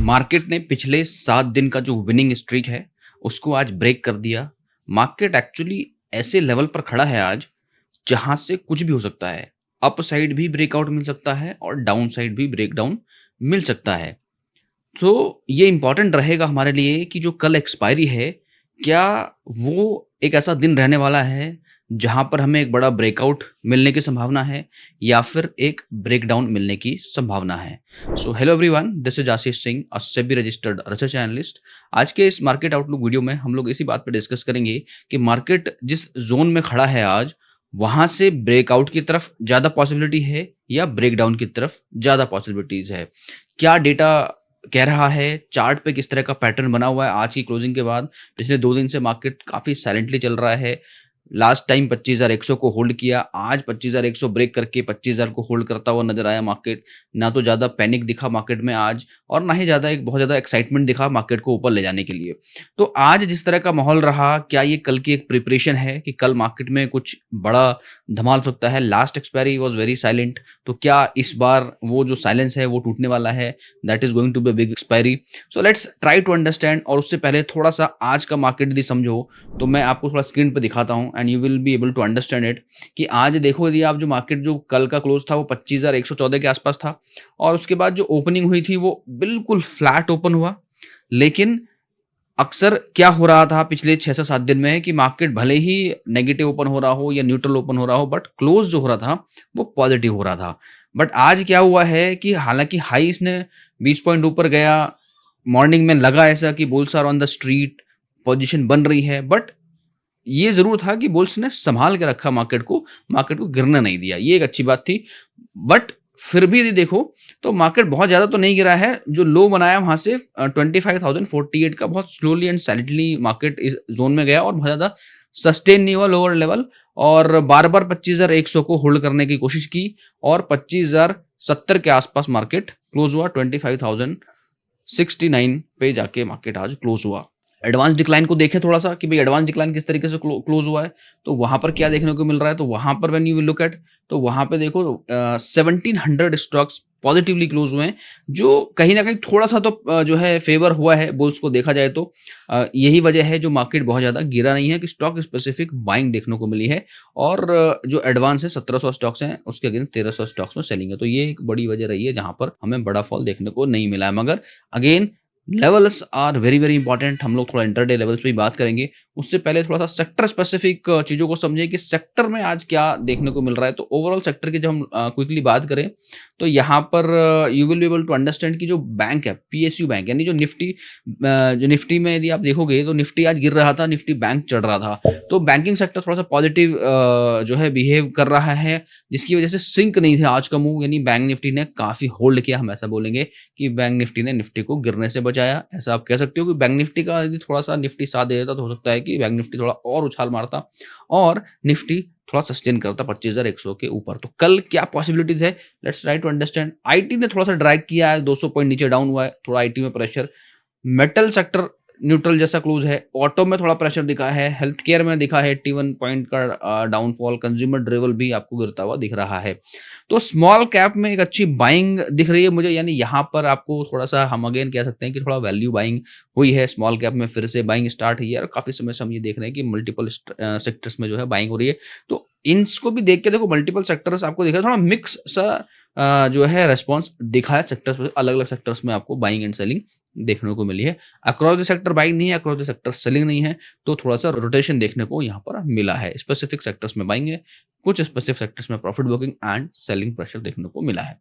Market ने पिछले 7 दिन का जो विनिंग स्ट्रीक है, उसको आज ब्रेक कर दिया। मार्केट एक्चुअली ऐसे लेवल पर खड़ा है आज, जहाँ से कुछ भी हो सकता है। अप साइड भी ब्रेकआउट मिल सकता है और डाउन साइड भी ब्रेकडाउन मिल सकता है। तो ये इम्पोर्टेंट रहेगा हमारे लिए कि जो कल एक्सपायरी है, क्या वो एक ऐसा दिन रहने वाला है, जहाँ पर हमें एक बड़ा ब्रेकआउट मिलने की संभावना है या फिर एक ब्रेकडाउन मिलने की संभावना है। So hello everyone, this is Ashish Singh, a SEBI registered research analyst. आज के इस मार्केट आउटलुक वीडियो में हम लोग इसी बात पे डिस्कस करेंगे कि मार्केट जिस जोन में खड़ा है आज, वहाँ से ब्रेकआउट की तरफ ज़्यादा पॉसिबिलिटी है या ब्रेकडाउन की तरफ ज़्यादा पॉसिबिलिटीज़ है। क्या डेटा कह रहा है, चार्ट पे किस तरह का पैटर्न बना हुआ है आज की क्लोजिंग के बाद। पिछले 2 दिन से मार्केट काफ़ी साइलेंटली चल रहा है। लास्ट टाइम 25,100 को होल्ड किया, आज 25,100 ब्रेक करके 25,000 को होल्ड करता हुआ नजर आया मार्केट। ना तो ज़्यादा पैनिक दिखा मार्केट में आज और ना ही ज़्यादा एक बहुत ज़्यादा एक्साइटमेंट दिखा मार्केट को ऊपर ले जाने के लिए। तो आज जिस तरह का माहौल रहा, क्या ये कल की एक प्रिपरेशन है कि कल मार्केट में कुछ बड़ा धमाल हो सकता है। Last expiry was very silent, तो क्या इस बार वो जो साइलेंस है वो टूटने वाला है, that is going to be big expiry. So let's try to understand. और उससे पहले थोड़ा सा आज का मार्केट यदि समझो तो मैं आपको थोड़ा स्क्रीन पर दिखाता हूँ and you will be able to understand it कि आज देखो यदि आप जो मार्केट जो कल का क्लोज था वो 25,114 के आसपास था और उसके बाद जो ओपनिंग हुई थी वो बिल्कुल फ्लैट ओपन हुआ। लेकिन अक्सर क्या हो रहा था पिछले 6 से 7 दिन में कि मार्केट भले ही नेगेटिव ओपन हो रहा हो या न्यूट्रल ओपन हो रहा हो, बट क्लोज जो हो रहा था वो पॉजिटिव हो रहा था। बट आज क्या हुआ है कि हालांकि हाई इसने 20 पॉइंट ऊपर गया, मॉर्निंग में लगा ऐसा कि bulls are on the street, position बन रही है, बट ये ज़रूर था कि बुल्स ने सँभाल के रखा मार्केट को गिरने नहीं दिया, ये एक अच्छी बात थी। बट फिर भी यदि देखो तो मार्केट बहुत ज़्यादा तो नहीं गिरा है, जो लो बनाया वहाँ से 25,048 का बहुत स्लोली एंड साइलेंटली मार्केट इस ज़ोन में गया और बहुत ज़्यादा सस्टेन नहीं हुआ लोअर लेवल और बार-बार 25,100 को होल्ड करने की कोशिश की और 25,070 के आसपास मार्केट क्लोज़ हुआ। 25,069 पे जाके मार्केट आज क्लोज़ हुआ। एडवांस डिक्लाइन को देखें थोड़ा सा कि भाई एडवांस डिक्लाइन किस तरीके से क्लोज हुआ है, तो वहां पर क्या देखने को मिल रहा है। तो वहां पर when you will look at, तो वहां पे देखो 1700 स्टॉक्स पॉजिटिवली क्लोज हुए हैं, जो कहीं ना कहीं थोड़ा सा तो जो है फेवर हुआ है बुल्स को देखा जाए तो। यही वजह है जो मार्केट बहुत ज्यादा गिरा नहीं है कि स्टॉक स्पेसिफिक बाइंग देखने को मिली है और जो एडवांस है 1700 स्टॉक्स हैं उसके अगेंस्ट 1300 स्टॉक्स में सेलिंग है। तो ये एक बड़ी वजह रही है जहां पर हमें बड़ा फॉल देखने को नहीं मिला है। मगर again levels are very very important. हम लोग थोड़ा इंटरडे लेवल्स पे ही बात करेंगे। उससे पहले थोड़ा सा सेक्टर स्पेसिफिक चीज़ों को समझें कि सेक्टर में आज क्या देखने को मिल रहा है। तो ओवरऑल सेक्टर की जब हम क्विकली बात करें तो यहाँ पर you will be able to understand कि जो बैंक है पीएसयू बैंक, यानी जो निफ्टी में यदि आप देखोगे तो निफ्टी आज गिर रहा था, निफ्टी बैंक चढ़ रहा था। तो बैंकिंग सेक्टर थोड़ा सा पॉजिटिव जो है बिहेव कर रहा है, जिसकी वजह से सिंक नहीं थे आज का मूव, यानी बैंक निफ्टी ने काफ़ी होल्ड किया। हम ऐसा बोलेंगे कि बैंक निफ्टी ने निफ्टी को गिरने से बचाया, ऐसा आप कह सकते हो कि बैंक निफ्टी का यदि थोड़ा सा निफ्टी साथ दे देता तो हो सकता है कि बैंक निफ्टी थोड़ा और उछाल मारता और निफ्टी थोड़ा सस्टेन करता 25,100 के ऊपर। तो कल क्या पॉसिबिलिटीज है, let's try to understand. IT ने थोड़ा सा ड्रैग किया है, 200 पॉइंट नीचे डाउन हुआ है, थोड़ा आईटी में प्रेशर। मेटल सेक्टर न्यूट्रल जैसा क्लोज है। ऑटो में थोड़ा प्रेशर दिखा है, हेल्थ केयर में दिखा है 81 पॉइंट का डाउनफॉल। कंज्यूमर ड्यूरेबल भी आपको गिरता हुआ दिख रहा है। तो स्मॉल कैप में एक अच्छी बाइंग दिख रही है मुझे, यानी यहाँ पर आपको थोड़ा सा हम अगेन कह सकते हैं कि थोड़ा वैल्यू बाइंग हुई है। स्मॉल कैप में फिर से बाइंग स्टार्ट हुई है और काफी समय से हम ये देख रहे हैं कि मल्टीपल सेक्टर्स में जो है बाइंग हो रही है। तो इनको भी देख के देखो, मल्टीपल सेक्टर्स आपको दिख रहा है, थोड़ा मिक्स सा जो है रेस्पॉन्स दिखा है सेक्टर्स, अलग अलग सेक्टर्स में आपको बाइंग एंड सेलिंग देखने को मिली है। अक्रॉस द सेक्टर बाइंग नहीं है, अक्रॉस द सेक्टर सेलिंग नहीं है, तो थोड़ा सा रोटेशन देखने को यहाँ पर मिला है। स्पेसिफिक सेक्टर्स में बाइंग है, कुछ स्पेसिफिक सेक्टर्स में profit booking and selling pressure देखने को मिला है।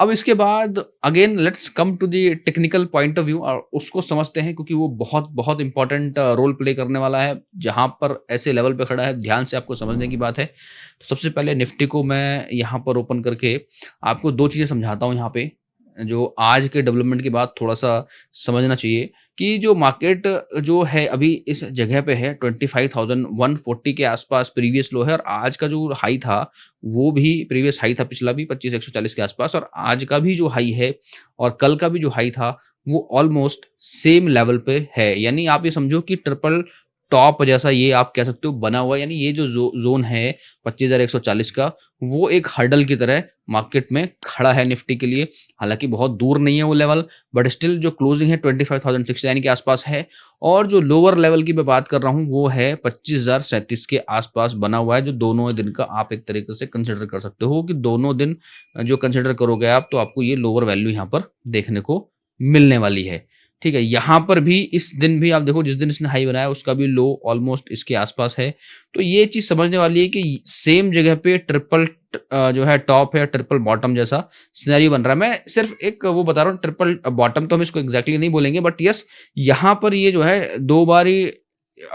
अब इसके बाद again let's come to the technical point of view और उसको समझते हैं, क्योंकि वो बहुत बहुत इंपॉर्टेंट रोल प्ले करने वाला है। जहां पर ऐसे लेवल पे खड़ा है, ध्यान से आपको समझने की बात है। तो सबसे पहले निफ्टी को मैं यहाँ पर ओपन करके आपको 2 चीज़ें समझाता हूँ। यहाँ पे जो आज के डेवलपमेंट के बाद थोड़ा सा समझना चाहिए कि जो मार्केट जो है अभी इस जगह पे है 25,140 के आसपास प्रीवियस लो है और आज का जो हाई था वो भी प्रीवियस हाई था, पिछला भी 25,140 के आसपास, और आज का भी जो हाई है और कल का भी जो हाई था वो ऑलमोस्ट सेम लेवल पे है। यानी आप ये समझो कि ट्रिपल टॉप जैसा ये आप कह सकते हो बना हुआ है। यानी ये जो जोन है 25,140 का, वो एक हर्डल की तरह मार्केट में खड़ा है निफ्टी के लिए। हालाँकि बहुत दूर नहीं है वो लेवल, बट स्टिल जो क्लोजिंग है 25,069 के आसपास है, और जो लोअर लेवल की मैं बात कर रहा हूँ वो है 25,037 के आसपास बना हुआ है, जो दोनों दिन का आप एक तरीके से कंसिडर कर सकते हो कि दोनों दिन जो कंसिडर करोगे आप, तो आपको ये लोअर वैल्यू यहाँ पर देखने को मिलने वाली है। ठीक है, यहाँ पर भी इस दिन भी आप देखो, जिस दिन इसने हाई बनाया उसका भी लो ऑलमोस्ट इसके आसपास है। तो ये चीज़ समझने वाली है कि सेम जगह पे ट्रिपल जो है टॉप है, ट्रिपल बॉटम जैसा सिनेरियो बन रहा है। मैं सिर्फ एक वो बता रहा हूँ, ट्रिपल बॉटम तो हम इसको एग्जैक्टली नहीं बोलेंगे, बट यस, यहाँ पर ये जो है 2 बार ही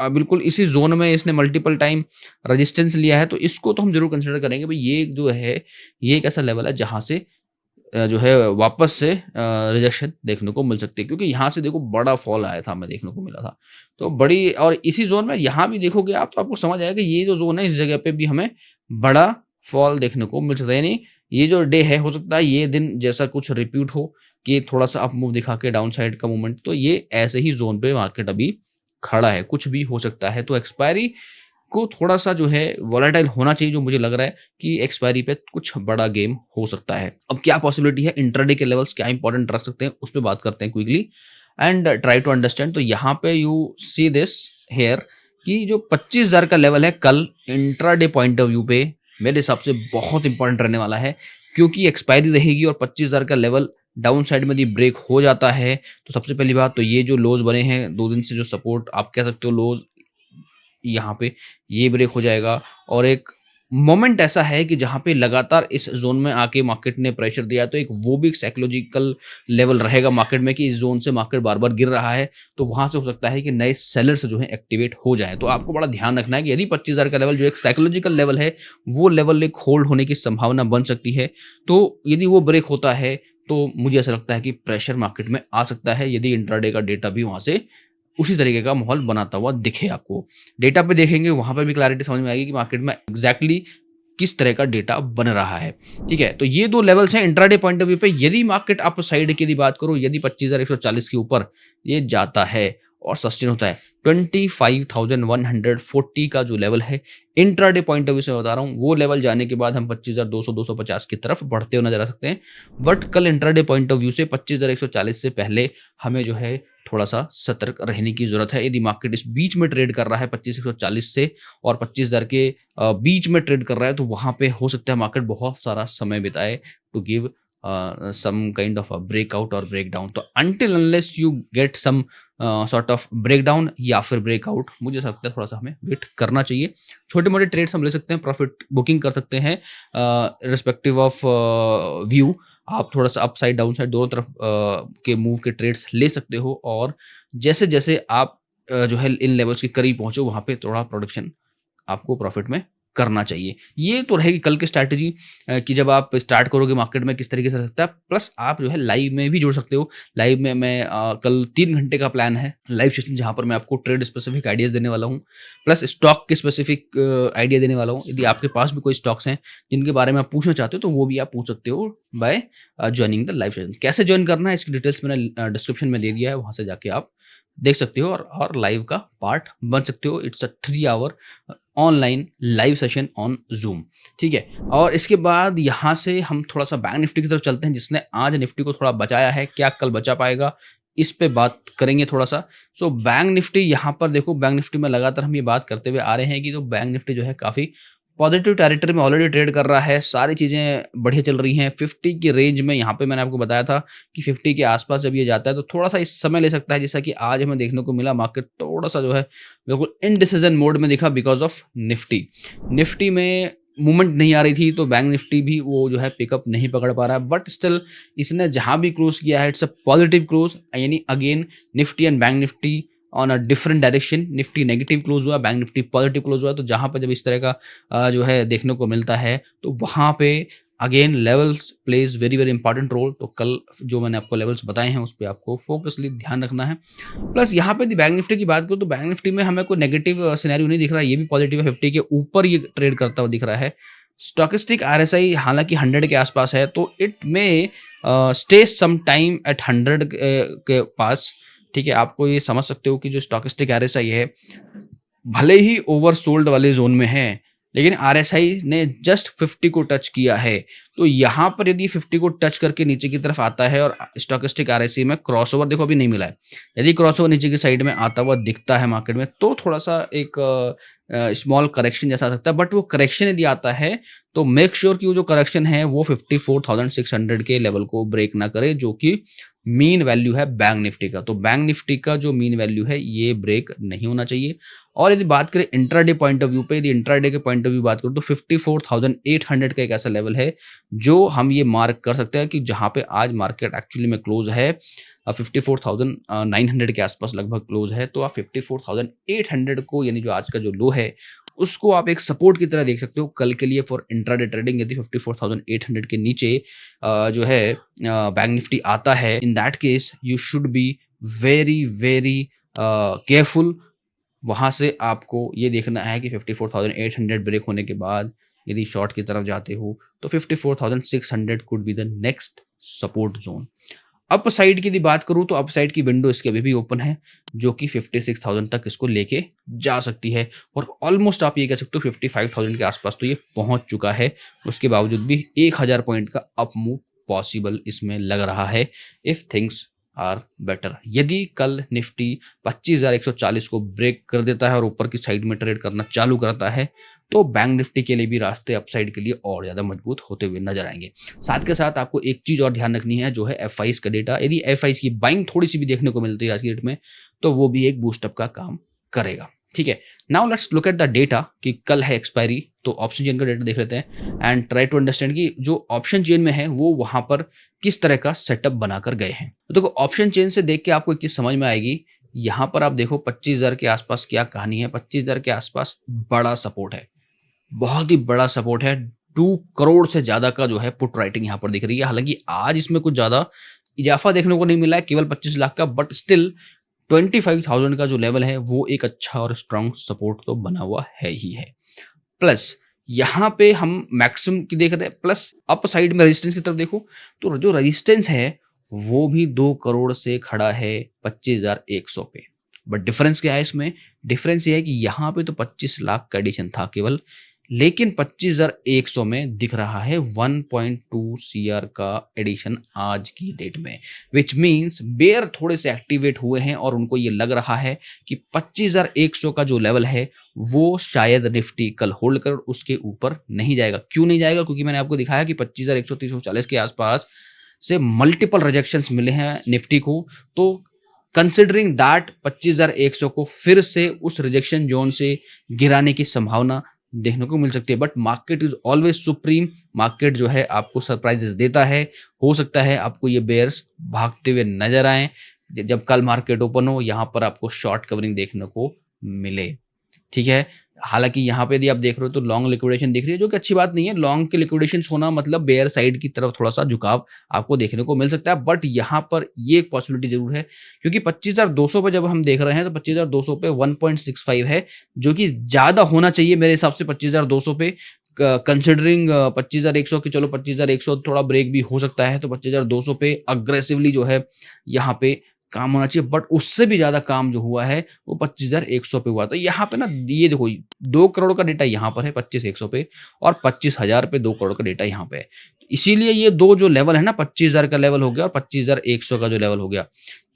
बिल्कुल इसी ज़ोन में इसने मल्टीपल टाइम रेजिस्टेंस लिया है, तो इसको तो हम ज़रूर कंसिडर करेंगे भाई, ये जो है ये एक ऐसा लेवल है जहाँ से जो है वापस से रिजेक्शन देखने को मिल सकती है, क्योंकि यहाँ से देखो बड़ा फॉल आया था, हमें देखने को मिला था। तो बड़ी, और इसी ज़ोन में यहाँ भी देखोगे आप, तो आपको समझ आएगा कि ये जो ज़ोन है इस जगह पे भी हमें बड़ा फॉल देखने को मिल सकता है। यानी ये जो डे है, हो सकता है ये दिन जैसा कुछ रिपीट हो कि थोड़ा सा अप मूव दिखा के डाउन साइड का मूवमेंट, तो ये ऐसे ही ज़ोन पे मार्केट अभी खड़ा है, कुछ भी हो सकता है। तो एक्सपायरी को थोड़ा-सा जो है वोलेटाइल होना चाहिए, जो मुझे लग रहा है कि एक्सपायरी पे कुछ बड़ा गेम हो सकता है। अब क्या पॉसिबिलिटी है, इंट्राडे के लेवल्स क्या इंपॉर्टेंट रख सकते हैं, उस पे बात करते हैं quickly and try to understand. तो यहाँ पे यू सी दिस हियर कि जो 25,000 का लेवल है कल इंट्राडे पॉइंट ऑफ व्यू पे मेरे हिसाब से बहुत इंपॉर्टेंट रहने वाला है, क्योंकि एक्सपायरी रहेगी और 25,000 का लेवल डाउन साइड में यदि ब्रेक हो जाता है, तो सबसे पहली बात तो ये जो लोज बने हैं 2 दिन से, जो सपोर्ट आप कह सकते हो लोज, यहाँ पे ये ब्रेक हो जाएगा। और एक मोमेंट ऐसा है कि जहाँ पे लगातार इस जोन में आके मार्केट ने प्रेशर दिया, तो एक वो भी साइकोलॉजिकल लेवल रहेगा मार्केट में कि इस जोन से मार्केट बार बार गिर रहा है, तो वहां से हो सकता है कि नए सेलर्स जो है एक्टिवेट हो जाएं। तो आपको बड़ा ध्यान रखना है कि यदि 25,000 का लेवल जो एक साइकोलॉजिकल लेवल है, वो लेवल एक होल्ड होने की संभावना बन सकती है। तो यदि वो ब्रेक होता है तो मुझे ऐसा लगता है कि प्रेशर मार्केट में आ सकता है, यदि इंट्राडे का डेटा भी वहां से उसी तरीके का माहौल बनाता हुआ दिखे आपको। डेटा पे देखेंगे, वहाँ पे भी क्लैरिटी समझ में आएगी कि मार्केट में एग्ज़ैक्टली किस तरह का डेटा बन रहा है। ठीक है? तो ये 2 लेवल्स हैं इंट्राडे पॉइंट ऑफ व्यू पे। यदि मार्केट अप साइड की यदि बात करूँ, यदि 25,140 के ऊपर ये जाता है और सस्टेन होता है, 25,140 का जो लेवल है इंट्राडे पॉइंट ऑफ व्यू से बता रहा हूँ, वो लेवल जाने के बाद हम 25,200-250 की तरफ बढ़ते हुए नजर आ सकते हैं। बट कल इंट्राडे पॉइंट ऑफ व्यू से 25,140 से पहले हमें जो है थोड़ा सा सतर्क रहने की जरूरत है। यदि मार्केट इस बीच में ट्रेड कर रहा है 25,140 से और 25,000 के बीच में ट्रेड कर रहा है, तो वहां पे हो सकता है मार्केट बहुत सारा समय बिताए to give some kind of a breakout और ब्रेकडाउन। तो until unless you get some sort of breakdown या फिर ब्रेकआउट, मुझे ऐसा लगता है थोड़ा सा हमें वेट करना चाहिए। छोटे मोटे ट्रेड्स हम ले सकते हैं, प्रॉफिट बुकिंग कर सकते हैं रिस्पेक्टिव ऑफ व्यू। आप थोड़ा सा अप साइड डाउन साइड दोनों तरफ के मूव के ट्रेड्स ले सकते हो, और जैसे जैसे आप जो है इन लेवल्स के करीब पहुंचो, वहां पे थोड़ा प्रोडक्शन आपको प्रॉफिट में करना चाहिए। ये तो रहेगी कल की स्ट्रैटेजी कि जब आप स्टार्ट करोगे मार्केट में किस तरीके से रह सकता है। प्लस आप जो है लाइव में भी जुड़ सकते हो। लाइव में मैं कल 3 घंटे का प्लान है लाइव सेशन, जहां पर मैं आपको ट्रेड स्पेसिफिक आइडियाज देने वाला हूँ, प्लस स्टॉक के स्पेसिफिक आइडिया देने वाला हूँ। यदि आपके पास भी कोई स्टॉक्स हैं जिनके बारे में आप पूछना चाहते हो, तो वो भी आप पूछ सकते हो by joining the live session. कैसे ज्वाइन करना है इसकी डिटेल्स मैंने डिस्क्रिप्शन में दे दिया है, वहां से जाके आप देख सकते हो और लाइव का पार्ट बन सकते हो। It's a 3 hour online live session on Zoom. ठीक है, और इसके बाद यहाँ से हम थोड़ा सा बैंक निफ्टी की तरफ चलते हैं, जिसने आज निफ्टी को थोड़ा बचाया है। क्या कल बचा पाएगा, इस पे बात करेंगे थोड़ा सा। सो बैंक निफ्टी, यहाँ पर देखो बैंक निफ्टी में लगातार हम ये बात करते हुए आ रहे हैं कि तो बैंक निफ्टी जो है काफ़ी पॉजिटिव टेरिटरी में ऑलरेडी ट्रेड कर रहा है। सारी चीज़ें बढ़िया चल रही हैं 50 की रेंज में। यहाँ पे मैंने आपको बताया था कि 50 के आसपास जब ये जाता है तो थोड़ा सा इस समय ले सकता है, जैसा कि आज हमें देखने को मिला। मार्केट थोड़ा सा जो है बिल्कुल इनडिसीजन मोड में दिखा बिकॉज ऑफ निफ्टी में मूवमेंट नहीं आ रही थी, तो बैंक निफ्टी भी वो जो है पिकअप नहीं पकड़ पा रहा है। बट स्टिल इसने जहां भी क्लोज किया है इट्स अ पॉजिटिव क्लोज। यानी again Nifty and bank Nifty on a different direction. Nifty negative close हुआ, बैंक निफ्टी पॉजिटिव क्लोज हुआ। तो जहां पर जब इस तरह का जो है देखने को मिलता है, तो वहां पे again levels plays very very important role. तो कल जो मैंने आपको लेवल्स बताए हैं उस पर आपको फोकसली ध्यान रखना है। प्लस यहाँ पे बैंक निफ्टी की बात करूँ तो बैंक निफ्टी में हमें कोई नेगेटिव सिनेरियो नहीं दिख रहा है, ये भी पॉजिटिव है। 50 के ऊपर ये ट्रेड करता हुआ दिख रहा है। स्टॉकिस्टिक आरएसआई हालांकि 100 के आसपास है, तो इट में स्टे सम टाइम एट 100 के पास। ठीक है, आपको ये समझ सकते हो कि जो स्टॉकिस्टिक आरएसआई है, भले ही ओवरसोल्ड वाले जोन में है, लेकिन आरएसआई ने जस्ट 50 को टच किया है। तो यहाँ पर यदि 50 को टच करके नीचे की तरफ आता है और स्टोकेस्टिक आरएसआई में क्रॉसओवर देखो अभी नहीं मिला है, यदि क्रॉसओवर नीचे की साइड में आता हुआ दिखता है मार्केट में तो थोड़ा सा एक स्मॉल करेक्शन जैसा आ सकता है। बट वो करेक्शन यदि आता है तो मेक श्योर कि वो जो करेक्शन है वो 54,600 के लेवल को ब्रेक ना करे, जो कि मीन वैल्यू है बैंक निफ्टी का। तो बैंक निफ्टी का जो मीन वैल्यू है ये ब्रेक नहीं होना चाहिए। और यदि बात करें इंट्राडे पॉइंट ऑफ व्यू पे, यदि इंट्राडे के पॉइंट ऑफ व्यू बात करूं तो 54,800 का एक ऐसा लेवल है जो हम ये मार्क कर सकते हैं कि जहां पे आज मार्केट एक्चुअली में क्लोज है 54,900 के आसपास लगभग क्लोज है। तो आप 54,800 को, यानी जो आज का जो लो है, उसको आप एक सपोर्ट की तरह देख सकते हो कल के लिए फॉर इंट्राडे ट्रेडिंग। यदि 54,800 के नीचे जो है बैंक निफ्टी आता है, in that case you should be very very careful. वहां से आपको ये देखना है कि 54,800 ब्रेक होने के बाद यदि शॉर्ट की तरफ जाते हो तो 54,600 could be the next support zone. Up side की यदि बात करूं तो अप साइड की विंडो इसके अभी भी ओपन है, जो कि 56,000 तक इसको लेके जा सकती है। और ऑलमोस्ट आप ये कह सकते हो 55,000 के आसपास तो ये पहुंच चुका है। उसके बावजूद भी 1,000 पॉइंट का अप मूव पॉसिबल इसमें लग रहा है इफ थिंग्स आर बेटर। यदि कल निफ्टी 25,140 को ब्रेक कर देता है और ऊपर की साइड में ट्रेड करना चालू करता है तो बैंक निफ्टी के लिए भी रास्ते अपसाइड के लिए और ज़्यादा मजबूत होते हुए नजर आएंगे। साथ के साथ आपको एक चीज़ और ध्यान रखनी है, जो है एफआईज का डेटा। यदि एफआईज की बाइंग थोड़ी सी भी देखने को मिलती है आज की डेट में तो वो भी एक बूस्टअप का काम करेगा। ठीक है, now let's look at the data कि कल है एक्सपायरी, तो ऑप्शन चेन का डेटा देख लेते हैं एंड ट्राई टू अंडरस्टैंड कि जो ऑप्शन चेन में है वो वहां पर किस तरह का सेटअप बनाकर गए हैं। तो देखो ऑप्शन चेन से देख के आपको एक चीज समझ में आएगी। यहां पर आप देखो 25,000 के आसपास क्या कहानी है। 25,000 के आसपास बड़ा सपोर्ट है, बहुत ही बड़ा सपोर्ट है। 2 करोड़ से ज्यादा का जो है पुट राइटिंग यहाँ पर दिख रही है। हालांकि आज इसमें कुछ ज्यादा इजाफा देखने को नहीं मिला है, केवल 25 लाख का, बट स्टिल 25,000 का जो लेवल है वो एक अच्छा और स्ट्रांग सपोर्ट तो बना हुआ है ही है। प्लस यहाँ पे हम मैक्सिमम की देख रहे हैं, प्लस अप साइड में रेजिस्टेंस की तरफ देखो तो जो रेजिस्टेंस है वो भी 2 करोड़ से खड़ा है 25,100 पे। बट डिफरेंस क्या है इसमें? डिफरेंस ये है कि यहाँ पे तो 25 लाख का एडिशन था केवल, लेकिन 25,100 में दिख रहा है 1.2 सीआर का एडिशन आज की डेट में, विच मीन्स बेयर थोड़े से एक्टिवेट हुए हैं और उनको ये लग रहा है कि 25,100 का जो लेवल है वो शायद निफ्टी कल होल्ड कर उसके ऊपर नहीं जाएगा। क्यों नहीं जाएगा? क्योंकि मैंने आपको दिखाया कि 25,100 340 के आसपास से मल्टीपल रिजेक्शंस मिले हैं निफ्टी को। तो कंसिडरिंग दैट 25,100 को फिर से उस रिजेक्शन जोन से गिराने की संभावना देखने को मिल सकती है। But market is always supreme. Market जो है आपको सरप्राइजेस देता है। हो सकता है आपको ये बेयर्स भागते हुए नजर आए जब कल मार्केट ओपन हो, यहाँ पर आपको शॉर्ट कवरिंग देखने को मिले। ठीक है, हालांकि यहाँ पे यदि आप देख रहे हो तो लॉन्ग लिक्विडेशन दिख रही है, जो कि अच्छी बात नहीं है। लॉन्ग के लिक्विडेशन होना मतलब बेयर साइड की तरफ थोड़ा सा झुकाव आपको देखने को मिल सकता है। बट यहाँ पर ये एक पॉसिबिलिटी जरूर है, क्योंकि 25,200 पे जब हम देख रहे हैं तो 25,200 पे 1.65 है, जो कि ज्यादा होना चाहिए मेरे हिसाब से 25,200 पे। कंसिडरिंग 25,100 की, चलो 25,100 थोड़ा ब्रेक भी हो सकता है, तो 25,200 पे अग्रेसिवली जो है यहाँ पे काम होना चाहिए। बट उससे भी ज्यादा काम जो हुआ है वो 25,100 पे हुआ। तो यहाँ पे ना ये देखो 2 करोड़ का डेटा यहाँ पर है 25,100 पे, और 25,000 पे 2 करोड़ का डेटा यहाँ पे है। इसीलिए ये दो जो लेवल है ना, 25,000 का लेवल हो गया और 25,100 का जो लेवल हो गया,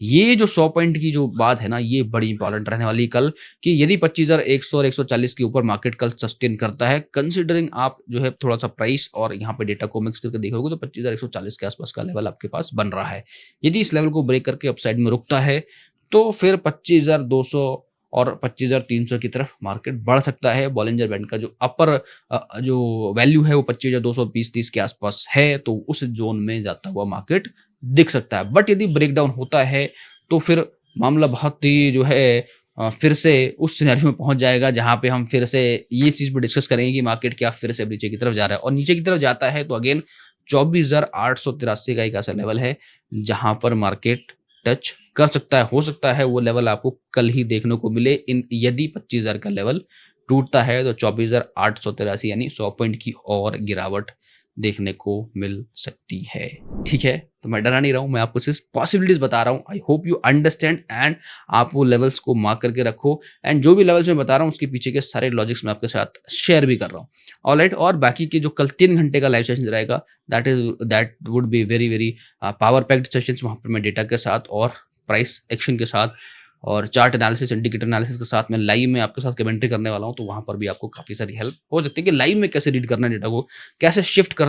ये जो 100 पॉइंट की जो बात है ना, ये बड़ी इंपॉर्टेंट रहने वाली कल, कि यदि 25,100 और 140 के ऊपर मार्केट कल सस्टेन करता है, कंसिडरिंग आप जो है थोड़ा सा प्राइस और यहाँ पे डेटा को मिक्स करके देखोगे तो 25,140 के आसपास का लेवल आपके पास बन रहा है। यदि इस लेवल को ब्रेक करके अपसाइड में रुकता है तो फिर 25,200 और 25,300 की तरफ मार्केट बढ़ सकता है। बॉलिंजर बैंड का जो अपर जो वैल्यू है वो 25,220-30 के आसपास है, तो उस जोन में जाता हुआ मार्केट दिख सकता है। बट यदि ब्रेकडाउन होता है तो फिर मामला बहुत ही जो है फिर से उस सिनेरियो में पहुंच जाएगा जहां पे हम फिर से ये चीज भी डिस्कस करेंगे कि मार्केट क्या फिर से नीचे की तरफ जा रहा है। और नीचे की तरफ जाता है तो अगेन 24,883 का एक ऐसा लेवल है जहां पर मार्केट टच कर सकता है। हो सकता है वो लेवल आपको कल ही देखने को मिले। इन यदि 25,000 का लेवल टूटता है तो 24,883 यानी 100 पॉइंट की और गिरावट देखने को मिल सकती है। ठीक है, तो मैं डरा नहीं रहा हूँ, मैं आपको सिर्फ पॉसिबिलिटीज बता रहा हूँ। I hope you understand and आप वो लेवल्स को मार्क करके रखो, एंड जो भी लेवल्स मैं बता रहा हूँ उसके पीछे के सारे लॉजिक्स मैं आपके साथ शेयर भी कर रहा हूँ। ऑलराइट, और बाकी के जो कल 3 घंटे का लाइव सेशन रहेगा, that would be very very power packed sessions. वहाँ पर मैं डेटा के साथ और प्राइस एक्शन के साथ और चार्ट एनालिसिस, इंडिकेटर एनालिसिस के साथ मैं लाइव में आपके साथ कमेंट्री करने वाला हूं। तो वहां पर भी आपको काफी सारी हेल्प हो सकती है कि लाइव में कैसे रीड करना है डेटा को, कैसे शिफ्ट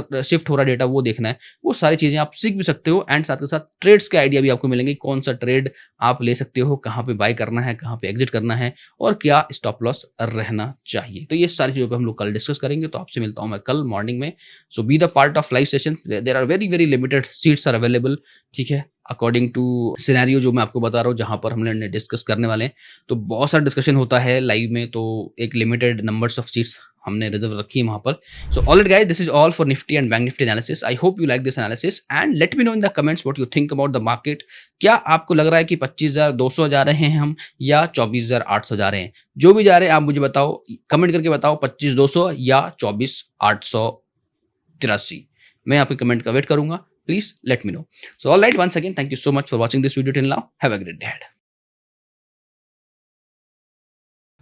हो रहा है डेटा वो देखना है, वो सारी चीजें आप सीख भी सकते हो। एंड साथ के साथ ट्रेड्स के आइडिया भी आपको मिलेंगे, कौन सा ट्रेड आप ले सकते हो, कहाँ पे बाय करना है, कहाँ पे एग्जिट करना है, और क्या स्टॉप लॉस रहना चाहिए। तो ये सारी चीजों पर हम लोग कल डिस्कस करेंगे। तो आपसे मिलता हूं मैं कल मॉर्निंग में। So be the part of live session, there are very very limited seats are available. ठीक है, अकॉर्डिंग टू सिनेरियो जो मैं आपको बता रहा हूँ, जहां पर हमने डिस्कस करने वाले हैं, तो बहुत सारा डिस्कशन होता है लाइव में, तो एक लिमिटेड नंबर्स ऑफ सीट्स हमने रिजर्व रखी है वहां पर। So alright guys, this is all for Nifty and bank Nifty analysis. I hope you like this analysis and let me know in the comments what you think about the market. क्या आपको लग रहा है कि 25,200 जा रहे हैं हम, या 24,800 जा रहे हैं? जो भी जा रहे हैं आप मुझे बताओ, कमेंट करके बताओ, 25,200 या 24,883। मैं आपके कमेंट का वेट करूंगा। Please let me know. So all right, once again, thank you so much for watching this video till now. Have a great day ahead.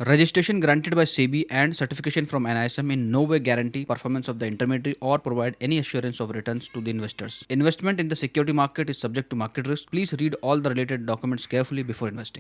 Registration granted by SEBI and certification from NISM in no way guarantee performance of the intermediary or provide any assurance of returns to the investors. Investment in the security market is subject to market risk. Please read all the related documents carefully before investing.